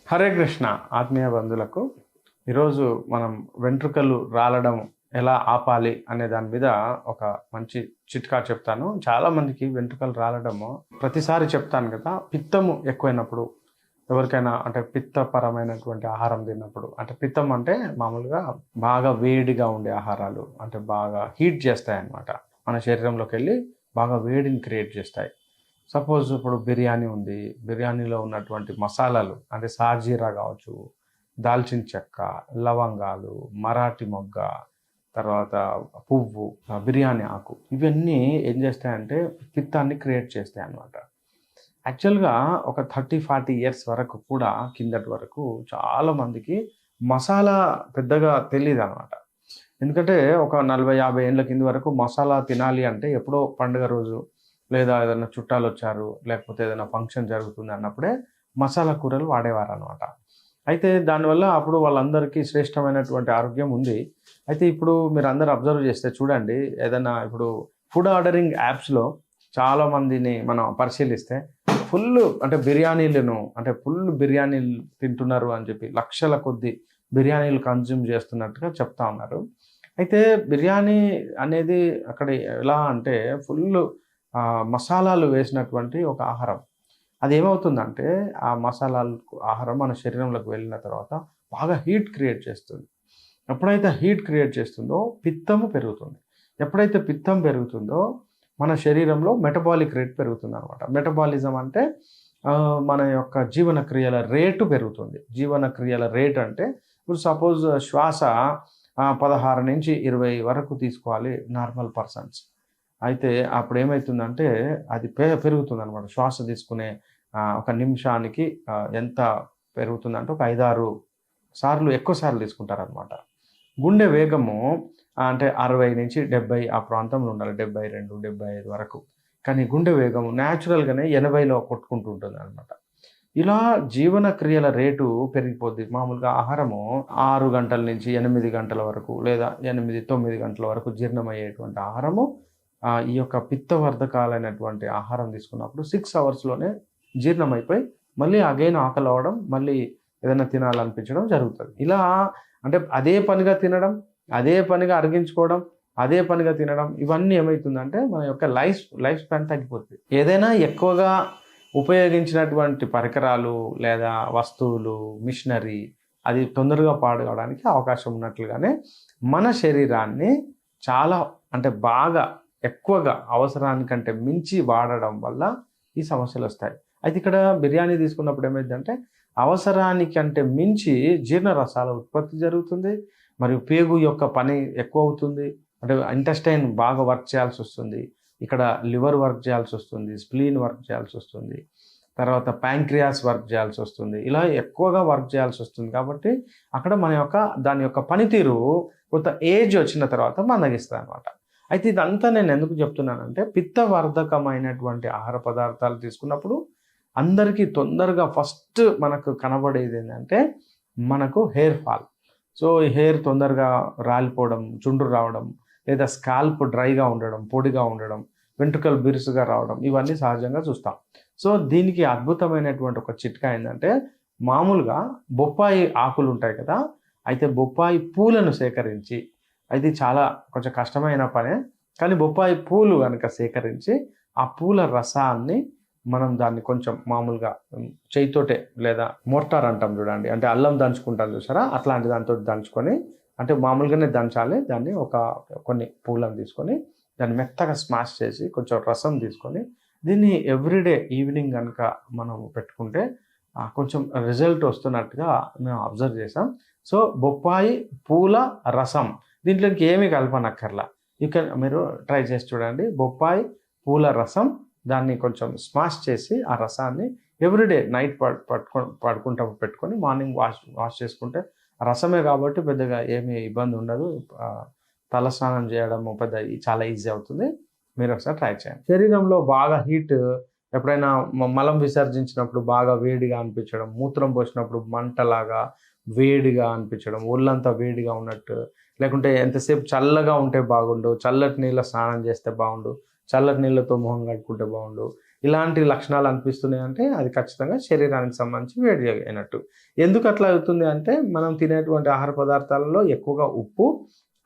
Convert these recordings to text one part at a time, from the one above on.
హరే కృష్ణ ఆత్మీయ బంధువులకు ఈరోజు మనం వెంట్రుకలు రాలడం ఎలా ఆపాలి అనే దాని మీద ఒక మంచి చిట్కా చెప్తాను. చాలామందికి వెంట్రుకలు రాలడము ప్రతిసారి చెప్తాను కదా, పిత్తము ఎక్కువైనప్పుడు ఎవరికైనా అంటే పిత్తపరమైనటువంటి ఆహారం తిన్నప్పుడు, అంటే పిత్తం అంటే మామూలుగా బాగా వేడిగా ఉండే ఆహారాలు, అంటే బాగా హీట్ చేస్తాయి అన్నమాట. మన శరీరంలోకి వెళ్ళి బాగా వేడిని క్రియేట్ చేస్తాయి. సపోజ్ ఇప్పుడు బిర్యానీ ఉంది, బిర్యానీలో ఉన్నటువంటి మసాలాలు అంటే సాజీరా కావచ్చు, దాల్చిన చెక్క, లవంగాలు, మరాఠీ మొగ్గ, తర్వాత పువ్వు, బిర్యానీ ఆకు, ఇవన్నీ ఏం చేస్తాయంటే పిత్తాన్ని క్రియేట్ చేస్తాయి అన్నమాట. యాక్చువల్గా ఒక 30-40 ఇయర్స్ వరకు కూడా కిందటి వరకు చాలామందికి మసాలా పెద్దగా తెలియదు అనమాట. ఎందుకంటే ఒక 40-50 ఏళ్ళ కింద వరకు మసాలా తినాలి అంటే ఎప్పుడో పండుగ రోజు లేదా ఏదైనా చుట్టాలు వచ్చారు, లేకపోతే ఏదైనా ఫంక్షన్ జరుగుతుంది అన్నప్పుడే మసాలా కూరలు వాడేవారు అనమాట. అయితే దానివల్ల అప్పుడు వాళ్ళందరికీ శ్రేష్టమైనటువంటి ఆరోగ్యం ఉంది. అయితే ఇప్పుడు మీరు అందరూ అబ్జర్వ్ చేస్తే చూడండి, ఏదైనా ఇప్పుడు ఫుడ్ ఆర్డరింగ్ యాప్స్లో చాలామందిని మనం పరిశీలిస్తే ఫుల్ అంటే బిర్యానీలను అంటే ఫుల్ బిర్యానీలు తింటున్నారు అని చెప్పి లక్షల కొద్ది బిర్యానీలు కన్జ్యూమ్ చేస్తున్నట్టుగా చెప్తా ఉన్నారు. అయితే బిర్యానీ అనేది అక్కడ ఎలా అంటే ఫుల్ మసాలాలు వేసినటువంటి ఒక ఆహారం. అది ఏమవుతుందంటే ఆ మసాలాలు ఆహారం మన శరీరంలోకి వెళ్ళిన తర్వాత బాగా హీట్ క్రియేట్ చేస్తుంది. ఎప్పుడైతే హీట్ క్రియేట్ చేస్తుందో పిత్తము పెరుగుతుంది. ఎప్పుడైతే పిత్తం పెరుగుతుందో మన శరీరంలో మెటబాలిక్ రేట్ పెరుగుతుంది అనమాట. మెటబాలిజం అంటే మన యొక్క జీవన క్రియల రేటు పెరుగుతుంది. జీవన క్రియల రేట్ అంటే ఇప్పుడు సపోజ్ శ్వాస 16 నుంచి 20 వరకు తీసుకోవాలి నార్మల్ పర్సన్స్. అయితే అప్పుడు ఏమవుతుందంటే అది పెరుగుతుంది అనమాట. శ్వాస తీసుకునే ఒక నిమిషానికి ఎంత పెరుగుతుందంటే ఒక 5-6 సార్లు ఎక్కువ సార్లు తీసుకుంటారనమాట. గుండె వేగము అంటే 60 నుంచి 70 ఆ ప్రాంతంలో ఉండాలి, 72, 75 వరకు. కానీ గుండె వేగం న్యాచురల్గానే 80లో కొట్టుకుంటూ ఉంటుంది అనమాట. ఇలా జీవన క్రియల రేటు పెరిగిపోద్ది. మామూలుగా ఆహారము 6 గంటల నుంచి 8 గంటల వరకు లేదా 8-9 గంటల వరకు జీర్ణమయ్యేటువంటి ఆహారము ఈ యొక్క పిత్తవర్ధకాలైనటువంటి ఆహారం తీసుకున్నప్పుడు 6 అవర్స్లోనే జీర్ణమైపోయి మళ్ళీ అగైన్ ఆకలి అవ్వడం, మళ్ళీ ఏదైనా తినాలనిపించడం జరుగుతుంది. ఇలా అంటే అదే పనిగా తినడం, అదే పనిగా అరిగించుకోవడం, అదే పనిగా తినడం, ఇవన్నీ ఏమవుతుందంటే మన యొక్క లైఫ్ స్పాన్ తగ్గిపోతుంది. ఏదైనా ఎక్కువగా ఉపయోగించినటువంటి పరికరాలు లేదా వస్తువులు, మిషనరీ అది తొందరగా పాడు కావడానికి అవకాశం ఉన్నట్లుగానే మన శరీరాన్ని చాలా అంటే బాగా ఎక్కువగా అవసరానికంటే మించి వాడడం వల్ల ఈ సమస్యలు వస్తాయి. అయితే ఇక్కడ బిర్యానీ తీసుకున్నప్పుడు ఏమైందంటే అవసరానికంటే మించి జీర్ణ రసాల ఉత్పత్తి జరుగుతుంది, మరియు పేగు యొక్క పని ఎక్కువ అవుతుంది. అంటే ఇంటెస్టైన్ బాగా వర్క్ చేయాల్సి వస్తుంది, ఇక్కడ లివర్ వర్క్ చేయాల్సి వస్తుంది, స్ప్లీన్ వర్క్ చేయాల్సి వస్తుంది, తర్వాత ప్యాంక్రియాస్ వర్క్ చేయాల్సి వస్తుంది. ఇలా ఎక్కువగా వర్క్ చేయాల్సి వస్తుంది. కాబట్టి అక్కడ దాని యొక్క పనితీరు కొంత ఏజ్ వచ్చిన తర్వాత మందగిస్తుంది అనమాట. అయితే ఇదంతా నేను ఎందుకు చెప్తున్నానంటే పిత్తవర్ధకమైనటువంటి ఆహార పదార్థాలు తీసుకున్నప్పుడు అందరికీ తొందరగా ఫస్ట్ మనకు కనబడేది ఏంటంటే మనకు హెయిర్ ఫాల్. సో ఈ హెయిర్ తొందరగా రాలిపోవడం, చుండ్రు రావడం, లేదా స్కాల్ప్ డ్రైగా ఉండడం, పొడిగా ఉండడం, వెంట్రుకలు బిరుసుగా రావడం, ఇవన్నీ సహజంగా చూస్తాం. సో దీనికి అద్భుతమైనటువంటి ఒక చిట్కా ఏంటంటే మామూలుగా బొప్పాయి ఆకులు ఉంటాయి కదా, అయితే బొప్పాయి పూలను సేకరించి, అది చాలా కొంచెం కష్టమైన పనే, కానీ బొప్పాయి పూలు కనుక సేకరించి ఆ పూల రసాన్ని మనం దాన్ని కొంచెం మామూలుగా చేయితోటే లేదా మోర్టార్ అంటాం చూడండి, అంటే అల్లం దంచుకుంటాం చూసారా, అట్లాంటి దాంతో దంచుకొని, అంటే మామూలుగానే దంచాలి దాన్ని, కొన్ని పూలను తీసుకొని దాన్ని మెత్తగా స్మాష్ చేసి కొంచెం రసం తీసుకొని దీన్ని ఎవ్రీడే ఈవినింగ్ కనుక మనం పెట్టుకుంటే కొంచెం రిజల్ట్ వస్తున్నట్టుగా మేము అబ్జర్వ్ చేసాం. సో బొప్పాయి పూల రసం, దీంట్లోకి ఏమీ కలపనక్కర్లా, మీరు ట్రై చేసి చూడండి. బొప్పాయి పూల రసం, దాన్ని కొంచెం స్మాష్ చేసి ఆ రసాన్ని ఎవ్రీడే నైట్ పడుకుంటప్పుడు పెట్టుకొని మార్నింగ్ వాష్ చేసుకుంటే రసమే కాబట్టి పెద్దగా ఏమీ ఇబ్బంది ఉండదు. తలస్నానం చేయడం చాలా ఈజీ అవుతుంది. మీరు ఒకసారి ట్రై చేయండి. శరీరంలో బాగా హీట్ ఎప్పుడైనా మలం విసర్జించినప్పుడు బాగా వేడిగా అనిపించడం, మూత్రం పోసినప్పుడు మంటలాగా వేడిగా అనిపించడం, ఒళ్ళంతా వేడిగా ఉన్నట్టు, లేకుంటే ఎంతసేపు చల్లగా ఉంటే బాగుండు, చల్లటి నీళ్ళ స్నానం చేస్తే బాగుండు, చల్లటి నీళ్ళతో మొహం కడుక్కుంటే బాగుండు, ఇలాంటి లక్షణాలు అనిపిస్తున్నాయి అంటే అది ఖచ్చితంగా శరీరానికి సంబంధించి వేడి అయినట్టు. ఎందుకు అట్లా అవుతుంది అంటే మనం తినేటువంటి ఆహార పదార్థాలలో ఎక్కువగా ఉప్పు,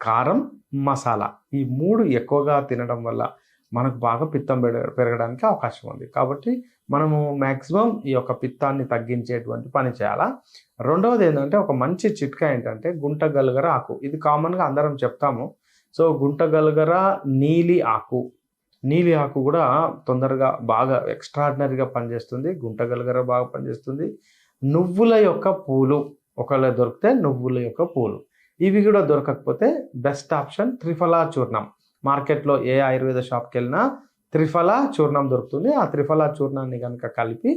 కారం, మసాలా ఈ 3 ఎక్కువగా తినడం వల్ల మనకు బాగా పిత్తం పెరగడానికి అవకాశం ఉంది. కాబట్టి మనము మ్యాక్సిమం ఈ యొక్క పిత్తాన్ని తగ్గించేటువంటి పని చేయాలా. రెండవది ఏంటంటే ఒక మంచి చిట్కా ఏంటంటే గుంట గలగర ఆకు. ఇది కామన్గా అందరం చెప్తాము. సో గుంట గలగర, నీలి ఆకు, నీలి ఆకు కూడా తొందరగా బాగా ఎక్స్ట్రాడినరీగా పనిచేస్తుంది. గుంట గలగర బాగా పనిచేస్తుంది. నువ్వుల యొక్క పూలు ఒకవేళ దొరికితే నువ్వుల యొక్క పూలు, ఇవి కూడా దొరకకపోతే బెస్ట్ ఆప్షన్ త్రిఫలా చూర్ణం. మార్కెట్లో ఏ ఆయుర్వేద షాప్కి వెళ్ళినా త్రిఫలా చూర్ణం దొరుకుతుంది. ఆ త్రిఫలా చూర్ణాన్ని కనుక కలిపి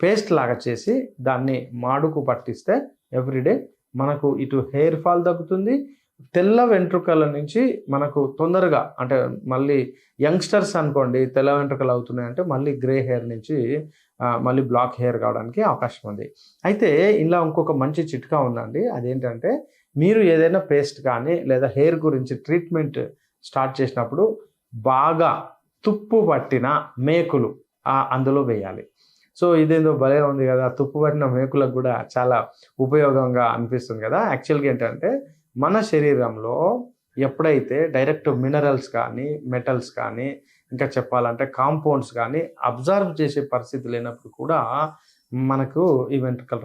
పేస్ట్ లాగా చేసి దాన్ని మాడుకు పట్టిస్తే ఎవ్రీడే మనకు ఇటు హెయిర్ ఫాల్ తగ్గుతుంది, తెల్ల వెంట్రుకల నుంచి మనకు తొందరగా అంటే మళ్ళీ యంగ్స్టర్స్ అనుకోండి తెల్ల వెంట్రుకలు అవుతున్నాయంటే మళ్ళీ గ్రే హెయిర్ నుంచి మళ్ళీ బ్లాక్ హెయిర్ కావడానికి అవకాశం ఉంది. అయితే ఇలా ఇంకొక మంచి చిట్కా ఉందండి. అదేంటంటే మీరు ఏదైనా పేస్ట్ కానీ లేదా హెయిర్ గురించి ట్రీట్మెంట్ స్టార్ట్ చేసినప్పుడు బాగా తుప్పు పట్టిన మేకులు అందులో వేయాలి. సో ఇదేందో భలే ఉంది కదా, తుప్పు పట్టిన మేకులకు కూడా చాలా ఉపయోగంగా అనిపిస్తుంది కదా. యాక్చువల్గా ఏంటంటే మన శరీరంలో ఎప్పుడైతే డైరెక్ట్ మినరల్స్ కానీ మెటల్స్ కానీ ఇంకా చెప్పాలంటే కాంపౌండ్స్ కానీ అబ్జర్వ్ చేసే పరిస్థితి లేనప్పుడు కూడా మనకు ఈ వెంట్రుకలు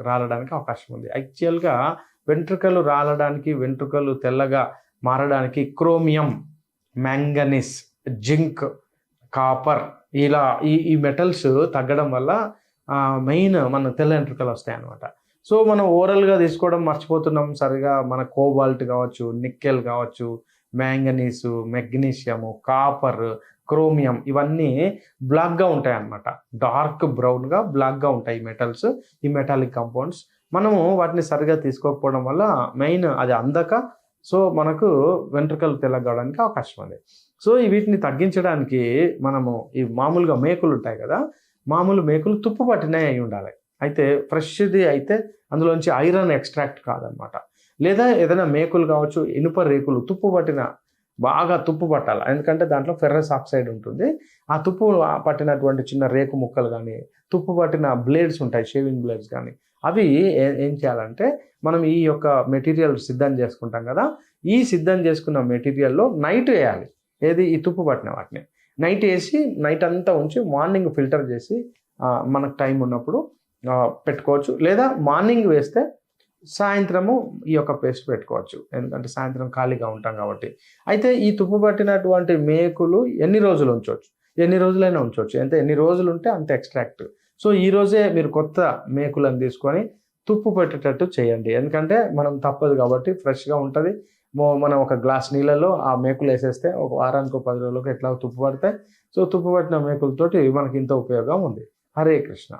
రాలడానికి అవకాశం ఉంది. యాక్చువల్గా వెంట్రుకలు రాలడానికి, వెంట్రుకలు తెల్లగా మారడానికి క్రోమియం, మ్యాంగనీస్, జింక్, కాపర్ ఇలా ఈ మెటల్స్ తగ్గడం వల్ల మెయిన్ మన తెల్ల వెంట్రుకలు వస్తాయి అన్నమాట. సో మనం ఓరల్గా తీసుకోవడం మర్చిపోతున్నాం సరిగా. మన కోబాల్ట్ కావచ్చు, నిక్కెల్ కావచ్చు, మ్యాంగనీసు, మెగ్నీషియము, కాపర్, క్రోమియం ఇవన్నీ బ్లాక్గా ఉంటాయి అన్నమాట. డార్క్ బ్రౌన్గా బ్లాక్గా ఉంటాయి ఈ మెటల్స్, ఈ మెటాలిక్ కాంపౌండ్స్. మనము వాటిని సరిగా తీసుకోకపోవడం వల్ల మెయిన్ అది అందక సో మనకు వెంట్రుకలు తెల్లగడానికి అవకాశం ఉంది. సో వీటిని తగ్గించడానికి మనము ఈ మామూలుగా మేకులు ఉంటాయి కదా, మామూలు మేకులు తుప్పు పట్టినవి అయి ఉండాలి. అయితే ఫ్రెష్ది అయితే అందులోంచి ఐరన్ ఎక్స్ట్రాక్ట్ కాదనమాట. లేదా ఏదైనా మేకులు కావచ్చు, ఇనుప రేకులు తుప్పు పట్టిన బాగా తుప్పు పట్టాలి. ఎందుకంటే దాంట్లో ఫెర్రస్ ఆక్సైడ్ ఉంటుంది. ఆ తుప్పు పట్టినటువంటి చిన్న రేకు ముక్కలు కానీ, తుప్పు పట్టిన బ్లేడ్స్ ఉంటాయి, షేవింగ్ బ్లేడ్స్ కానీ, అవి ఏం చేయాలంటే మనం ఈ యొక్క మెటీరియల్ సిద్ధం చేసుకుంటాం కదా, ఈ సిద్ధం చేసుకున్న మెటీరియల్లో నైట్ వేయాలి. ఏది ఈ తుప్పు పట్టిన వాటిని నైట్ వేసి నైట్ అంతా ఉంచి మార్నింగ్ ఫిల్టర్ చేసి మనకు టైం ఉన్నప్పుడు పెట్టుకోవచ్చు. లేదా మార్నింగ్ వేస్తే సాయంత్రము ఈ యొక్క పేస్ట్ పెట్టుకోవచ్చు, ఎందుకంటే సాయంత్రం ఖాళీగా ఉంటాం కాబట్టి. అయితే ఈ తుప్పు పట్టినటువంటి మేకులు ఎన్ని రోజులు ఉంచవచ్చు, ఎన్ని రోజులైనా ఉంచవచ్చు, ఎన్ని రోజులు ఉంటే అంత ఎక్స్ట్రాక్ట్. సో ఈ రోజే మీరు కొత్త మేకులను తీసుకొని తుప్పు పెట్టేటట్టు చేయండి. ఎందుకంటే మనం తప్పదు కాబట్టి ఫ్రెష్గా ఉంటుంది. మనం ఒక గ్లాస్ నీళ్ళలో ఆ మేకులు వేసేస్తే ఒక వారానికి 10 రోజులకు ఎట్లా తుప్పు పడతాయి. సో తుప్పు పట్టిన మేకులతోటి మనకి ఇంత ఉపయోగం ఉంది. హరే కృష్ణ.